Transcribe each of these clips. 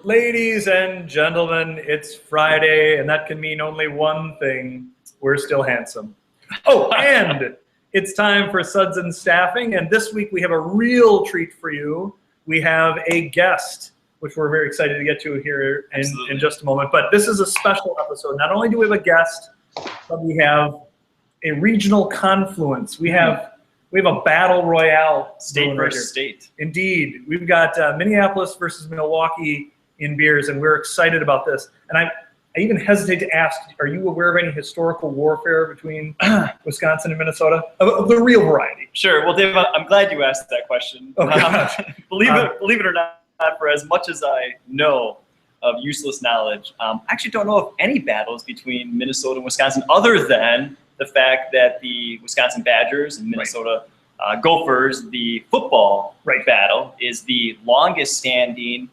Ladies and gentlemen, it's Friday, and that can mean only one thing. We're still handsome. Oh, and it's time for Suds and Staffing, and this week we have a real treat for you. We have a guest, which we're very excited to get to here in just a moment. But this is a special episode. Not only do we have a guest, but we have a regional confluence. We have a battle royale. State versus state. Indeed. We've got Minneapolis versus Milwaukee in beers, and we're excited about this. And I even hesitate to ask, are you aware of any historical warfare between Wisconsin and Minnesota? Of the real variety. Sure. Well, Dave, I'm glad you asked that question. Oh, believe it or not, for as much as I know of useless knowledge, I actually don't know of any battles between Minnesota and Wisconsin other than the fact that the Wisconsin Badgers and Minnesota Gophers, the football battle, is the longest standing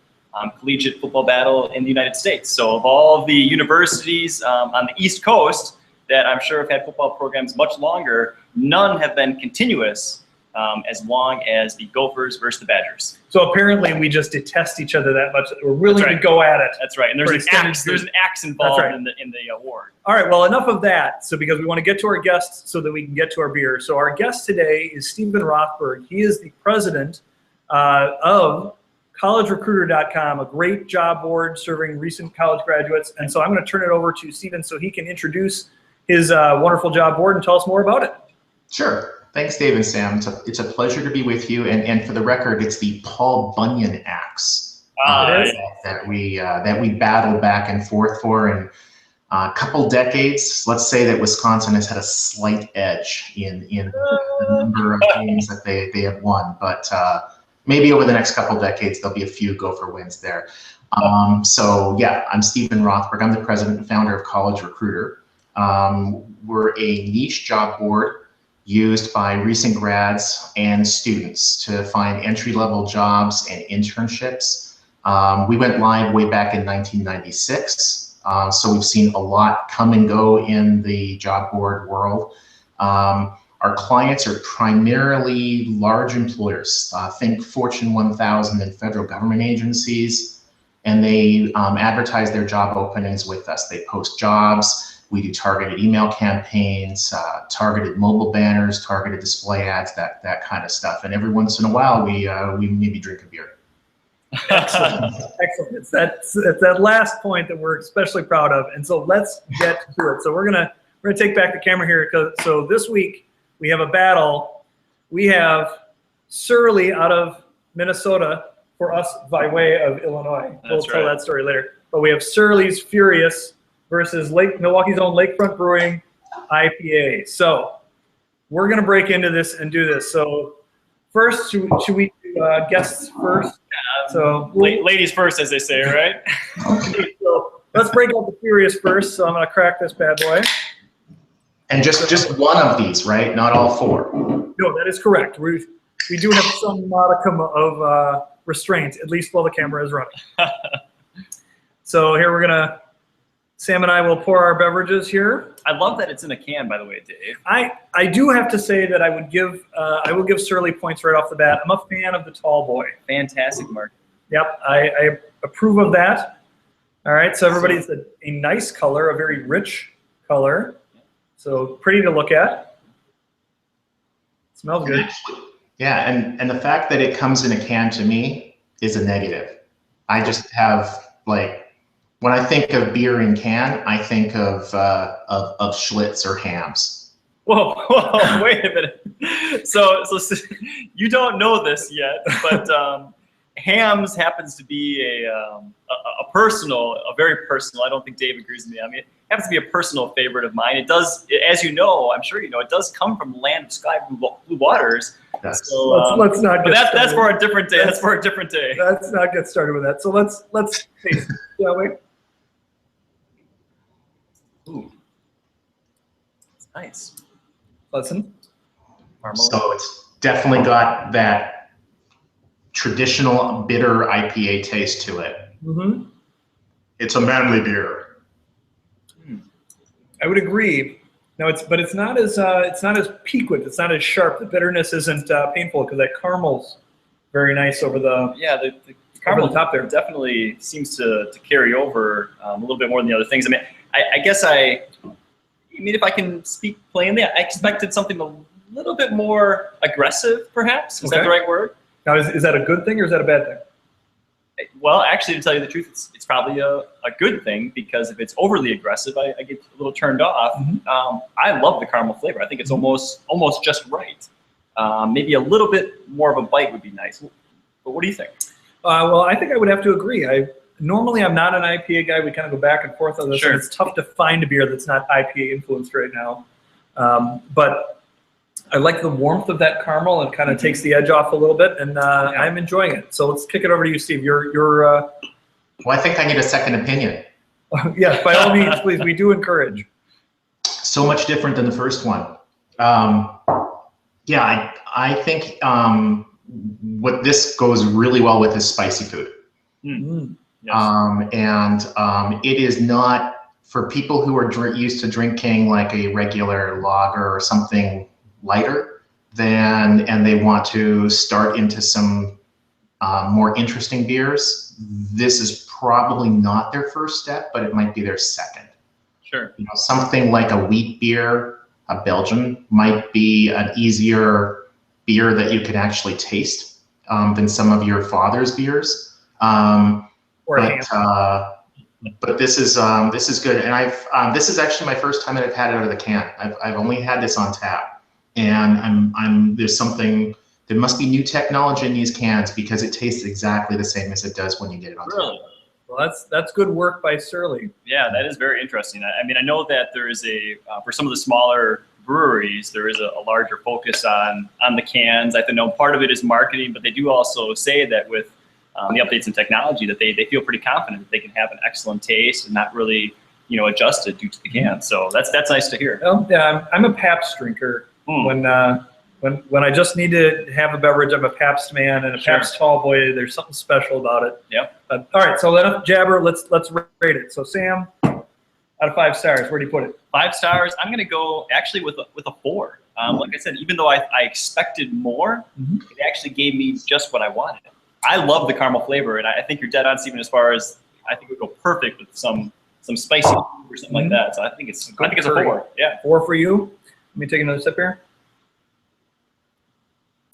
collegiate football battle in the United States. So of all the universities on the East Coast that I'm sure have had football programs much longer, none have been continuous as long as the Gophers versus the Badgers. So apparently we just detest each other that much that we're willing to go at it. That's right. And there's an axe involved in the award. All right, well, enough of that. So because we want to get to our guests so that we can get to our beer. So our guest today is Steven Rothberg. He is the president of collegerecruiter.com, a great job board serving recent college graduates. And so I'm going to turn it over to Steven so he can introduce his wonderful job board and tell us more about it. Sure. Thanks, Dave and Sam. It's a pleasure to be with you. And for the record, it's the Paul Bunyan axe that we battled back and forth for. And a couple decades, let's say that Wisconsin has had a slight edge in the number of games that they have won. But maybe over the next couple decades, there'll be a few Gopher wins there. So yeah, I'm Steven Rothberg. I'm the president and founder of College Recruiter. We're a niche job board used by recent grads and students to find entry-level jobs and internships. We went live way back in 1996, so we've seen a lot come and go in the job board world. Our clients are primarily large employers. Think Fortune 1000 and federal government agencies, and they advertise their job openings with us. They post jobs. We do targeted email campaigns, targeted mobile banners, targeted display ads, that kind of stuff. And every once in a while, we maybe drink a beer. Excellent. Excellent. It's that last point that we're especially proud of. And so let's get to it. So we're gonna take back the camera here. So this week we have a battle. We have Surly out of Minnesota for us by way of Illinois. We'll tell that story later. But we have Surly's Furious versus Milwaukee's own Lakefront Brewing IPA. So we're going to break into this and do this. So first, should we do guests first? So ladies first, as they say, right? Okay, so let's break out the Furious first. So I'm going to crack this bad boy. And just one of these, right? Not all four. No, that is correct. We do have some modicum of restraint, at least while the camera is running. So here we're going to Sam and I will pour our beverages here. I love that it's in a can, by the way, Dave. I do have to say that I will give Surly points right off the bat. I'm a fan of the tall boy. Fantastic, Mark. Yep, I approve of that. All right, so everybody's a nice color, a very rich color. So pretty to look at. Smells good. Yeah, and the fact that it comes in a can to me is a negative. I just have when I think of beer in can, I think of Schlitz or Hams. Whoa, wait a minute. So you don't know this yet, but Hams happens to be a very personal. I don't think Dave agrees with me. I mean, it happens to be a personal favorite of mine. It does, as you know, I'm sure you know, it does come from the land of sky blue waters. So let's not. That's for a different day. That's for a different day. Let's not get started with that. So let's taste it, shall we? Ooh, it's nice. Listen. So it's definitely got that traditional bitter IPA taste to it. Mm-hmm. It's a manly beer. I would agree. No, it's not as piquant. It's not as sharp. The bitterness isn't painful because that caramel's very nice over the. Yeah, the caramel top there definitely seems to carry over a little bit more than the other things. I mean, I guess if I can speak plainly, I expected something a little bit more aggressive, perhaps. Is that the right word? Now, is that a good thing or is that a bad thing? Well, actually, to tell you the truth, it's probably a good thing, because if it's overly aggressive, I get a little turned off. I love the caramel flavor. I think it's almost just right. Maybe a little bit more of a bite would be nice. But what do you think? Well, I think I would have to agree. Normally I'm not an IPA guy. We kind of go back and forth on this. Sure. And it's tough to find a beer that's not IPA influenced right now. But I like the warmth of that caramel, and kind of takes the edge off a little bit, and I'm enjoying it. So let's kick it over to you, Steve. Well, I think I need a second opinion. Yes, by all means, please. We do encourage. So much different than the first one. Yeah, I think what this goes really well with is spicy food. Yes. It is not for people who are used to drinking like a regular lager or something lighter, and they want to start into some more interesting beers. This is probably not their first step, but it might be their second. Sure. You know, something like a wheat beer, a Belgian, might be an easier beer that you can actually taste than some of your father's beers. But this is good, and this is actually my first time that I've had it out of the can. I've only had this on tap, and there must be new technology in these cans, because it tastes exactly the same as it does when you get it on tap. Well, that's good work by Surly. Yeah, that is very interesting. I mean, I know that there is for some of the smaller breweries, there is a larger focus on the cans. I know part of it is marketing, but they do also say that with the updates in technology, that they feel pretty confident that they can have an excellent taste and not really, adjust it due to the can. So that's nice to hear. Well, yeah, I'm a Pabst drinker. When I just need to have a beverage, I'm a Pabst man, and a Pabst tall boy. There's something special about it. Yep. All right, so enough jabber. Let's rate it. So Sam, out of 5 stars, where do you put it? 5 stars. I'm going to go actually with a 4. Like I said, even though I expected more, it actually gave me just what I wanted. I love the caramel flavor, and I think you're dead on, Steven, as far as I think it would go perfect with some spicy food or something like that. So I think it's a 4. Yeah. 4 for you. Let me take another sip here.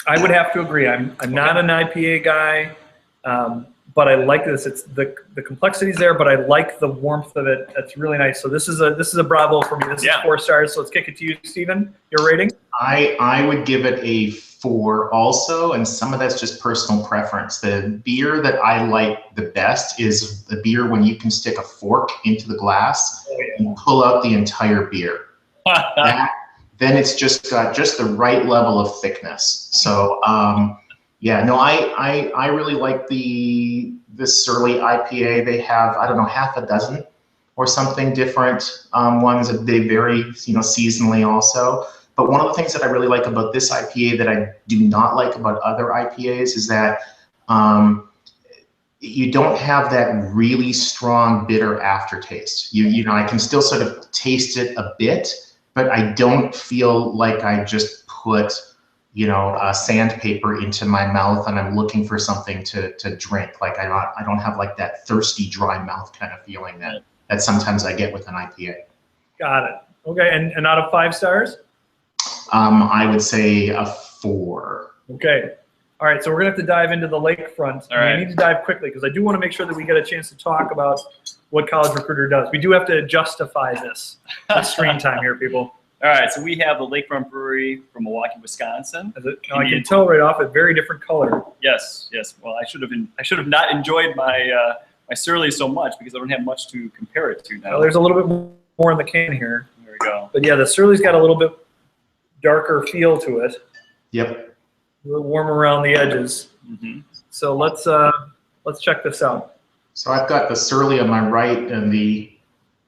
I would have to agree. I'm not an IPA guy, but I like this. It's the complexity's there, but I like the warmth of it. That's really nice. So this is a bravo for me. This is 4 stars. So let's kick it to you, Steven. Your rating? I would give it a 4 also, and some of that's just personal preference. The beer that I like the best is the beer when you can stick a fork into the glass and pull out the entire beer. Then it's just got just the right level of thickness. So yeah, no, I really like this Surly IPA. They have, I don't know, half a dozen or something different ones that they vary, seasonally also. But one of the things that I really like about this IPA that I do not like about other IPAs is that you don't have that really strong bitter aftertaste. I can still sort of taste it a bit, but I don't feel like I just put, sandpaper into my mouth and I'm looking for something to drink. Like I don't have like that thirsty, dry mouth kind of feeling that sometimes I get with an IPA. Got it. Okay, and out of 5 stars? I would say a 4. Okay. All right, so we're gonna have to dive into the Lakefront. All right. I need to dive quickly because I do want to make sure that we get a chance to talk about what College Recruiter does. We do have to justify this screen time here, people. All right, so we have the Lakefront Brewery from Milwaukee, Wisconsin. I can tell right off a very different color. Yes. Well, I should have not enjoyed my my Surly so much because I don't have much to compare it to now. Well, there's a little bit more in the can here. There we go. But yeah, the Surly's got a little bit darker feel to it. Yep. A little warmer around the edges. So let's check this out. So I've got the Surly on my right and the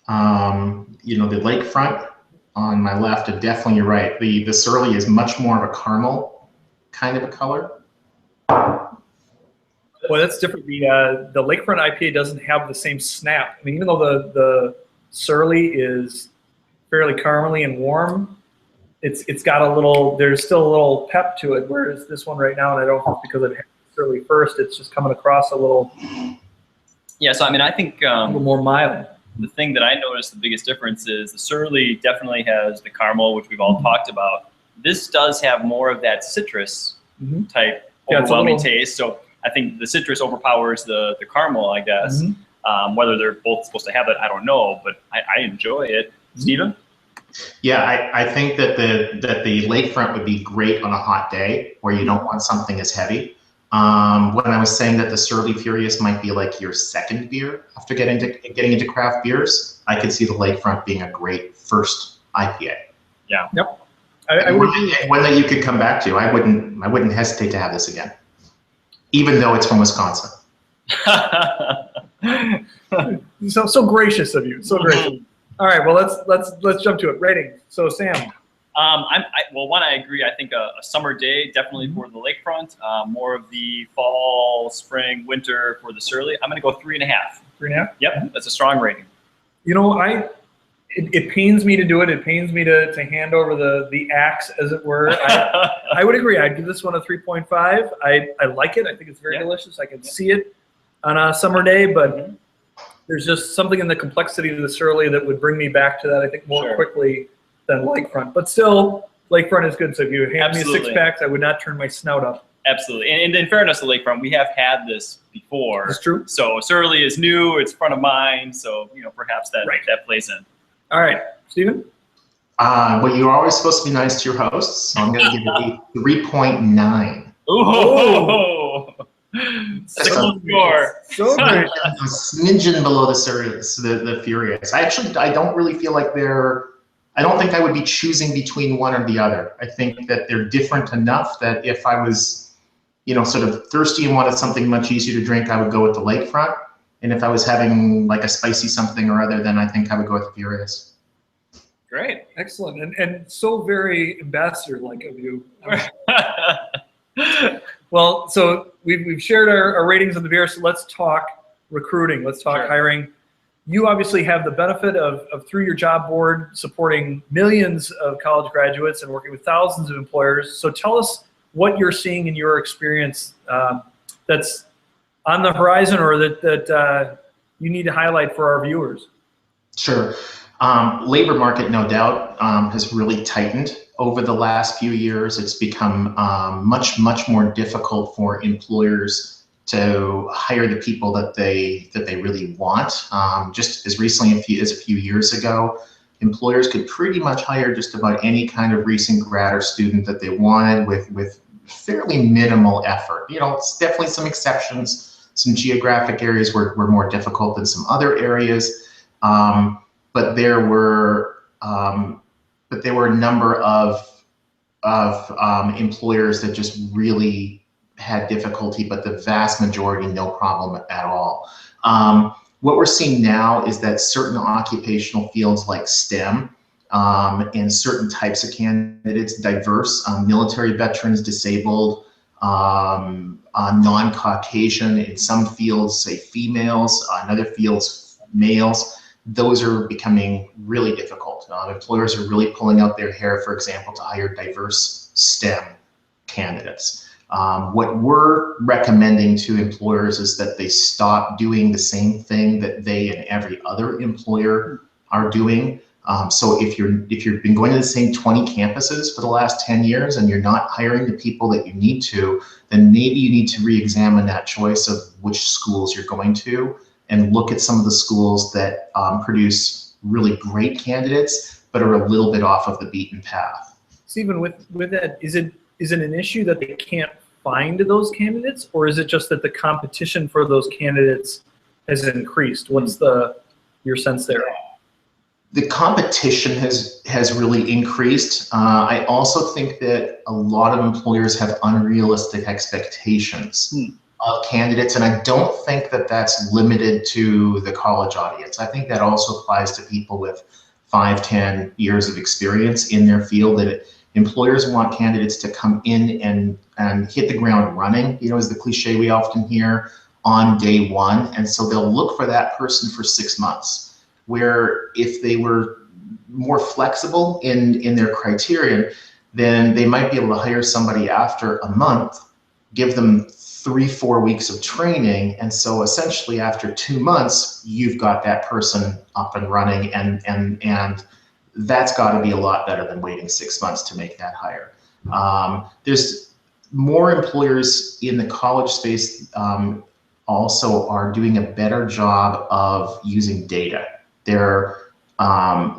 the Lakefront on my left. And definitely, you're right. The Surly is much more of a caramel kind of a color. Well, that's different. The Lakefront IPA doesn't have the same snap. I mean, even though the Surly is fairly caramely and warm, it's got a little. There's still a little pep to it. Whereas this one right now, and I don't know if it's because I've had Surly first. It's just coming across a little Yeah, so I mean, I think more mild. the thing that I noticed the biggest difference is the Surly definitely has the caramel, which we've all talked about. This does have more of that citrus type overwhelming taste. So I think the citrus overpowers the caramel, I guess. Whether they're both supposed to have it, I don't know, but I enjoy it. Steven? Yeah, I think that the Lakefront would be great on a hot day where you don't want something as heavy. When I was saying that the Surly Furious might be like your second beer after getting into craft beers, I could see the Lakefront being a great first IPA. Yeah. Yep. One that you could come back to. I wouldn't hesitate to have this again, even though it's from Wisconsin. So gracious of you. So gracious. All right. Well, let's jump to it. Rating. So Sam. Well, one, I agree. I think a summer day definitely for the Lakefront. More of the fall, spring, winter for the Surly. I'm going to go 3.5. 3.5. Yep, that's a strong rating. You know, it pains me to do it. It pains me to hand over the axe, as it were. I would agree. I'd give this one a 3.5. I like it. I think it's very delicious. I can see it on a summer day, but there's just something in the complexity of the Surly that would bring me back to that, I think, more quickly than Lakefront. But still, Lakefront is good. So if you hand me a 6-pack, I would not turn my snout up. Absolutely. And in fairness to Lakefront, we have had this before. That's true. So Surly is new. It's front of mind. So, perhaps that plays in. All right. Steven? Well, you're always supposed to be nice to your hosts, so I'm going to give it a 3.9. Ooh! Excellent score. So great. A smidgen below the Furious. I don't really feel like I don't think I would be choosing between one or the other. I think that they're different enough that if I was, sort of thirsty and wanted something much easier to drink, I would go with the Lakefront. And if I was having like a spicy something or other, then I think I would go with the Furious. Great. Excellent. And so very ambassador-like of you. Well, so we've shared our ratings on the beer, so let's talk recruiting. Let's talk hiring. You obviously have the benefit of through your job board, supporting millions of college graduates and working with thousands of employers. So tell us what you're seeing in your experience that's on the horizon, or that you need to highlight for our viewers. Sure. Labor market, no doubt, has really tightened over the last few years. It's become much more difficult for employers to hire the people that they really want. Just as recently as a few years ago, employers could pretty much hire just about any kind of recent grad or student that they wanted with fairly minimal effort. It's definitely some exceptions. Some geographic areas were more difficult than some other areas, but there were a number of employers that just really had difficulty, but the vast majority, no problem at all. What we're seeing now is that certain occupational fields like STEM and certain types of candidates, diverse, military veterans, disabled, non-Caucasian, in some fields, say females, in other fields, males, those are becoming really difficult. Employers are really pulling out their hair, for example, to hire diverse STEM candidates. What we're recommending to employers is that they stop doing the same thing that they and every other employer are doing. So if you've been going to the same 20 campuses for the last 10 years and you're not hiring the people that you need to, then maybe you need to re-examine that choice of which schools you're going to and look at some of the schools that produce really great candidates but are a little bit off of the beaten path. Stephen, with that, is it an issue that they can't find those candidates, or is it just that the competition for those candidates has increased? What's your sense there? The competition has really increased. I also think that a lot of employers have unrealistic expectations of candidates, and I don't think that that's limited to the college audience. I think that also applies to people with 5-10 years of experience in their field, that employers want candidates to come in and hit the ground running, is the cliche we often hear, on day one. And so they'll look for that person for 6 months. Where if they were more flexible in their criterion, then they might be able to hire somebody after a month give them 3-4 weeks of training, and so essentially after 2 months, you've got that person up and running, and that's got to be a lot better than waiting 6 months to make that hire. There's more employers in the college space also are doing a better job of using data. They're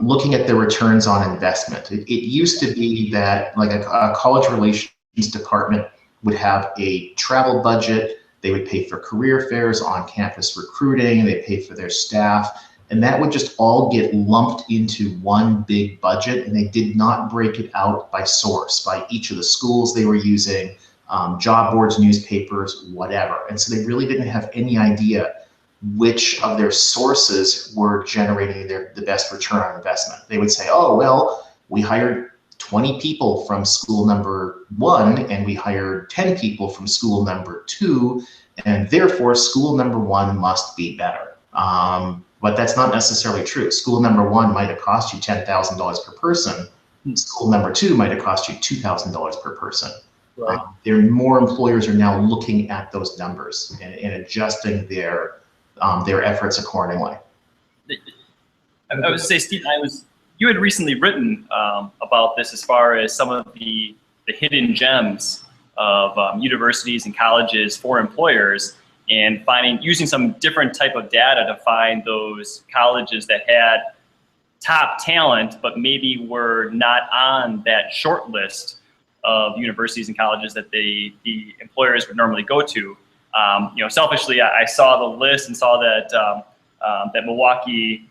looking at their returns on investment. It used to be that like a college relations department would have a travel budget, they would pay for career fairs, on-campus recruiting, they pay for their staff, and that would just all get lumped into one big budget, and they did not break it out by source, by each of the schools they were using, job boards, newspapers, whatever. And so they really didn't have any idea which of their sources were generating the best return on investment. They would say, oh, well, we hired 20 people from school number 1 and we hired 10 people from school number 2, and therefore school number 1 must be better. But that's not necessarily true. School number 1 might have cost you $10,000 per person. School number 2 might have cost you $2,000 per person. Right. More employers are now looking at those numbers and adjusting their efforts accordingly. I would say, Steve, you had recently written about this as far as some of the hidden gems of universities and colleges for employers, and using some different type of data to find those colleges that had top talent, but maybe were not on that short list of universities and colleges that the employers would normally go to. Selfishly, I saw the list and saw that that Milwaukee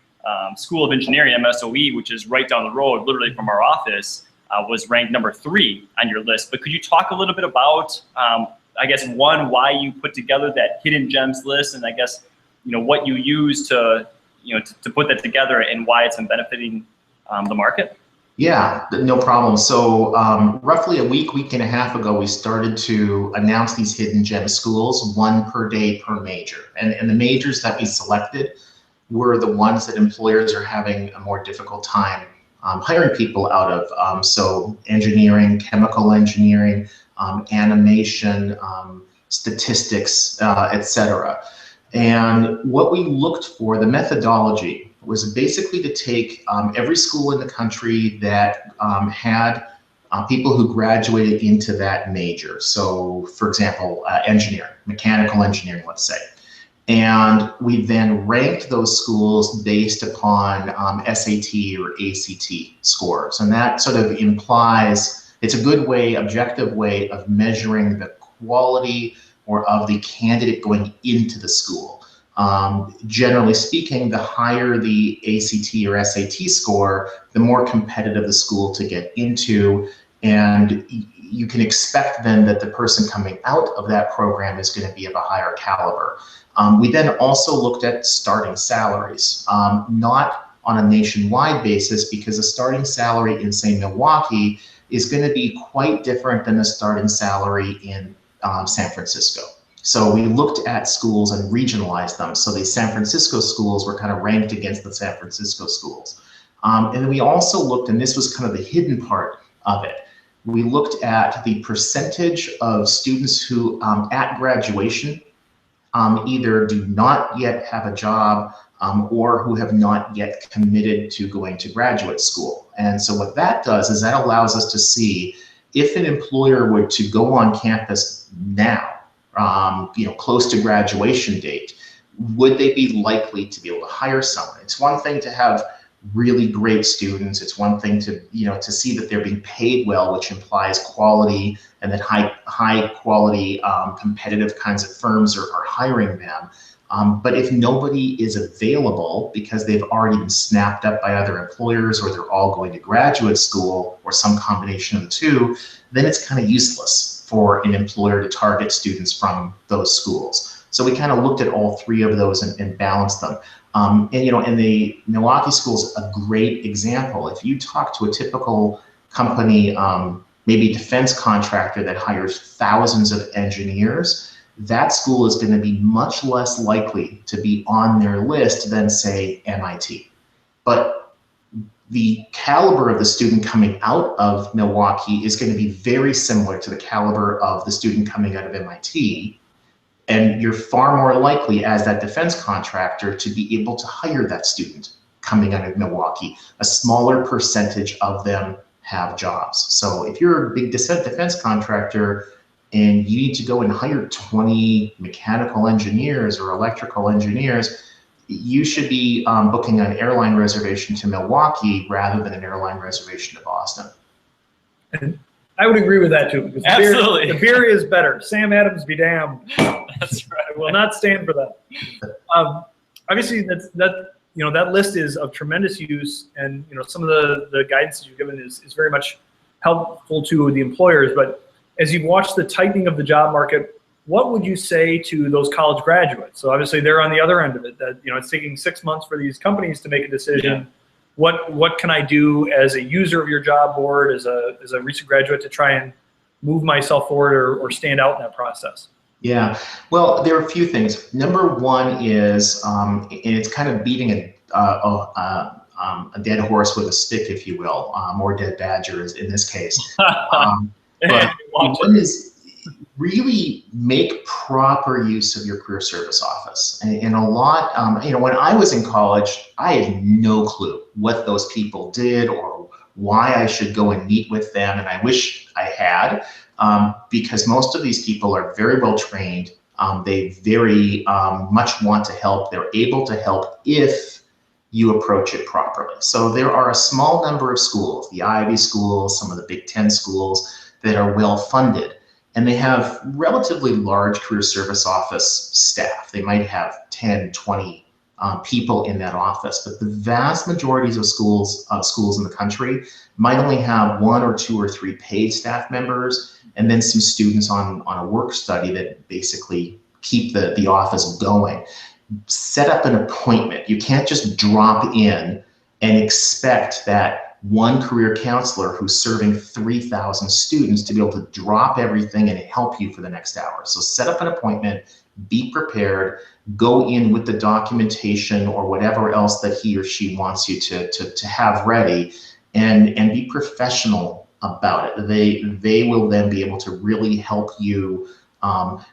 School of Engineering, MSOE, which is right down the road, literally from our office, was ranked number 3 on your list. But could you talk a little bit about, I guess, one, why you put together that hidden gems list, and I guess, what you use to put that together, and why it's been benefiting the market? Yeah, no problem. So roughly a week and a half ago, we started to announce these hidden gem schools, 1 per day per major. And the majors that we selected were the ones that employers are having a more difficult time hiring people out of. So engineering, chemical engineering, animation, statistics, etc. And what we looked for, the methodology, was basically to take every school in the country that had people who graduated into that major. So, for example, engineering, mechanical engineering, let's say. And we then ranked those schools based upon SAT or ACT scores. And that sort of implies, it's a good way, objective way of measuring the quality or of the candidate going into the school. Generally speaking, the higher the ACT or SAT score, the more competitive the school to get into, and you can expect then that the person coming out of that program is going to be of a higher caliber. We then also looked at starting salaries, not on a nationwide basis, because a starting salary in, say, Milwaukee is going to be quite different than a starting salary in San Francisco. So we looked at schools and regionalized them. So the San Francisco schools were kind of ranked against the San Francisco schools. And then we also looked, and this was kind of the hidden part of it, we looked at the percentage of students who at graduation either do not yet have a job or who have not yet committed to going to graduate school. And so what that does is that allows us to see if an employer were to go on campus now, close to graduation date, would they be likely to be able to hire someone? It's one thing to have really great students. It's one thing to, to see that they're being paid well, which implies quality, and that high quality, competitive kinds of firms are hiring them. But if nobody is available because they've already been snapped up by other employers, or they're all going to graduate school, or some combination of the two, then it's kind of useless for an employer to target students from those schools. So we kind of looked at all 3 of those and balanced them. And the Milwaukee school is a great example. If you talk to a typical company, maybe defense contractor that hires thousands of engineers, that school is going to be much less likely to be on their list than, say, MIT. But the caliber of the student coming out of Milwaukee is going to be very similar to the caliber of the student coming out of MIT. And you're far more likely as that defense contractor to be able to hire that student coming out of Milwaukee. A smaller percentage of them have jobs. So if you're a big defense contractor and you need to go and hire 20 mechanical engineers or electrical engineers, you should be booking an airline reservation to Milwaukee rather than an airline reservation to Boston. And I would agree with that too. Because Absolutely. The beer is better. Sam Adams be damned. That's right. I will not stand for that. Obviously, that list is of tremendous use, and some of the guidance that you've given is very much helpful to the employers. But as you've watched the tightening of the job market, what would you say to those college graduates? So obviously they're on the other end of it. That it's taking 6 months for these companies to make a decision. Yeah. What can I do as a user of your job board, as a recent graduate, to try and move myself forward or stand out in that process? Yeah, well, there are a few things. Number one is, and it's kind of beating a dead horse with a stick, if you will, or dead badger in this case. But one is really make proper use of your career service office. And a lot, when I was in college, I had no clue what those people did or why I should go and meet with them. And I wish I had, because most of these people are very well trained. They very much want to help. They're able to help if you approach it properly. So there are a small number of schools, the Ivy schools, some of the Big Ten schools, that are well funded. And they have relatively large career service office staff. They might have 10, 20 people in that office, but the vast majority of schools in the country might only have 1 or 2 or 3 paid staff members, and then some students on a work study that basically keep the office going. Set up an appointment. You can't just drop in and expect that one career counselor who's serving 3,000 students to be able to drop everything and help you for the next hour. So set up an appointment, be prepared, go in with the documentation or whatever else that he or she wants you to have ready, and be professional about it. They will then be able to really help you,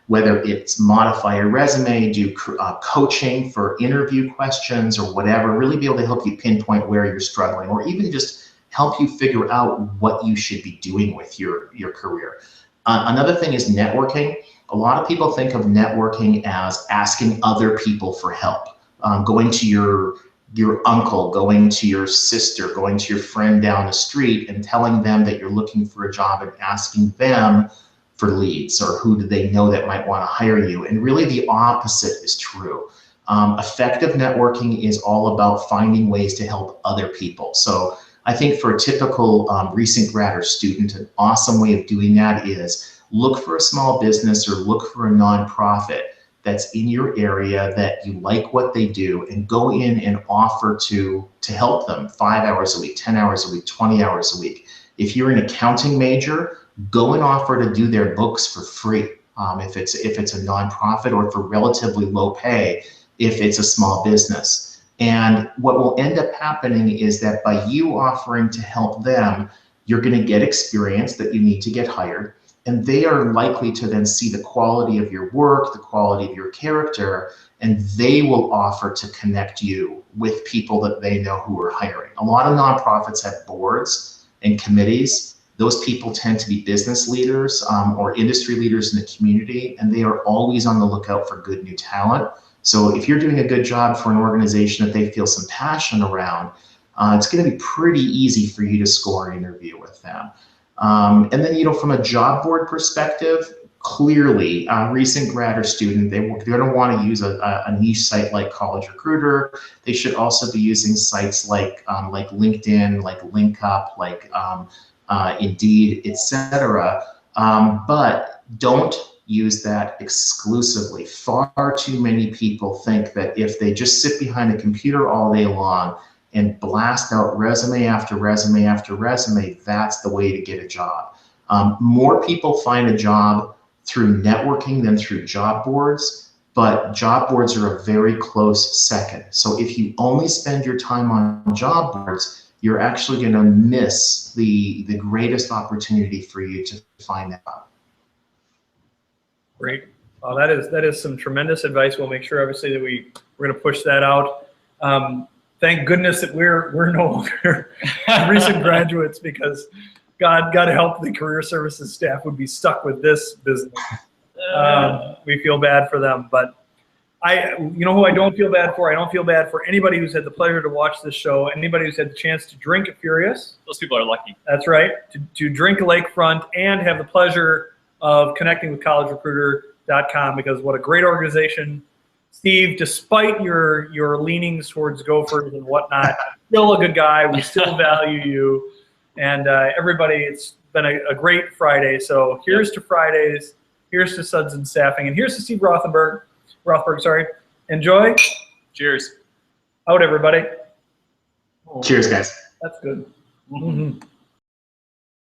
whether it's modify your resume, do coaching for interview questions or whatever, really be able to help you pinpoint where you're struggling, or even just help you figure out what you should be doing with your career. Another thing is networking. A lot of people think of networking as asking other people for help, going to your uncle, going to your sister, going to your friend down the street and telling them that you're looking for a job and asking them for leads, or who do they know that might want to hire you. And really the opposite is true. Effective networking is all about finding ways to help other people. So I think for a typical recent grad or student, an awesome way of doing that is look for a small business or look for a nonprofit that's in your area that you like what they do, and go in and offer to help them 5 hours a week, 10 hours a week, 20 hours a week. If you're an accounting major, go and offer to do their books for free if it's a nonprofit, or for relatively low pay if it's a small business. And what will end up happening is that by you offering to help them, you're going to get experience that you need to get hired, and they are likely to then see the quality of your work, the quality of your character, and they will offer to connect you with people that they know who are hiring. A lot of nonprofits have boards and committees. Those people tend to be business leaders or industry leaders in the community, and they are always on the lookout for good new talent. So if you're doing a good job for an organization that they feel some passion around, it's going to be pretty easy for you to score an interview with them. And then, from a job board perspective, clearly, recent grad or student, they're going to want to use a niche site like College Recruiter. They should also be using sites like LinkedIn, like LinkUp, like Indeed, etc. But don't use that exclusively. Far too many people think that if they just sit behind a computer all day long and blast out resume after resume after resume, that's the way to get a job. More people find a job through networking than through job boards, but job boards are a very close second. So if you only spend your time on job boards, you're actually going to miss the greatest opportunity for you to find that out. Great. Well, that is some tremendous advice. We'll make sure, obviously, that we're going to push that out. Thank goodness that we're no longer recent graduates, because God help the career services staff would be stuck with this business. We feel bad for them, but you know who I don't feel bad for? I don't feel bad for anybody who's had the pleasure to watch this show, anybody who's had the chance to drink at Furious. Those people are lucky. That's right. To drink Lakefront and have the pleasure of connecting with collegerecruiter.com, because what a great organization. Steve, despite your leanings towards Gophers and whatnot, still a good guy. We still value you. And everybody, it's been a great Friday. So here's to Fridays. Here's to Suds and Staffing. And here's to Steve Rothberg. Enjoy. Cheers. Out, everybody. Cheers, guys. That's good. Mm-hmm.